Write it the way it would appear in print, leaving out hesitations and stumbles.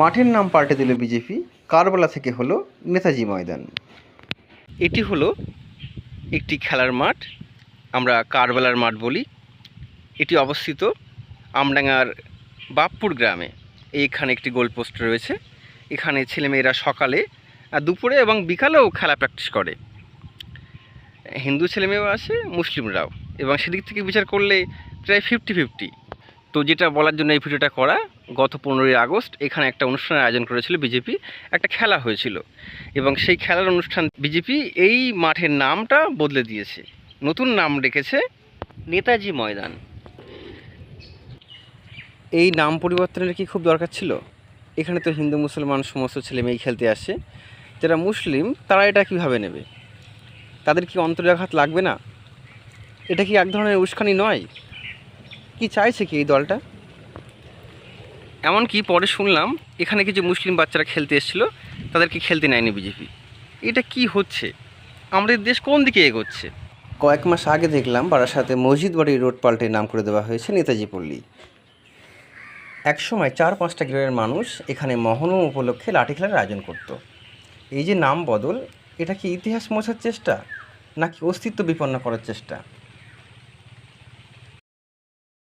মাঠের নাম পাল্টে দিল বিজেপি, কারবালা থেকে হলো নেতাজি ময়দান। এটি হলো একটি খেলার মাঠ, আমরা কারবালার মাঠ বলি। এটি অবস্থিত আমডাঙ্গার বাপ্পুর গ্রামে। এইখানে একটি গোলপোস্ট রয়েছে। এখানে ছেলেমেয়েরা সকালে, দুপুরে এবং বিকালেও খেলা প্র্যাকটিস করে। হিন্দু ছেলেমেয়েও আছে, মুসলিমরাও, এবং সেদিক থেকে বিচার করলে প্রায় 50-50। তো যেটা বলার জন্য এই ভিডিওটা করা, গত 15ই আগস্ট এখানে একটা অনুষ্ঠানের আয়োজন করেছিল বিজেপি, একটা খেলা হয়েছিল, এবং সেই খেলার অনুষ্ঠান বিজেপি এই মাঠের নামটা বদলে দিয়েছে, নতুন নাম রেখেছে নেতাজি ময়দান। এই নাম পরিবর্তনের কি খুব দরকার ছিল? এখানে তো হিন্দু মুসলমান সমস্ত ছেলেমেয়েই খেলতে আসে। যারা মুসলিম তারা এটা কীভাবে নেবে? তাদের কি অন্তরাঘাত লাগবে না? এটা কি এক ধরনের উস্কানি নয়? কি চাইছে কি এই দলটা? এমনকি পরে শুনলাম এখানে কিছু মুসলিম বাচ্চারা খেলতে এসেছিলো, তাদেরকে খেলতে নেয়নি বিজেপি। এটা কি হচ্ছে? আমাদের দেশ কোন দিকে এগোচ্ছে? কয়েক মাস আগে দেখলাম বারাসাতে মসজিদ বাড়ি রোড পাল্টে নাম করে দেওয়া হয়েছে নেতাজি পল্লী। একসময় 4-5টা গ্রামের মানুষ এখানে মহরম উপলক্ষে লাঠি খেলার আয়োজন করত। এই যে নাম বদল, এটা কি ইতিহাস মোছার চেষ্টা নাকি অস্তিত্ব বিপন্ন করার চেষ্টা?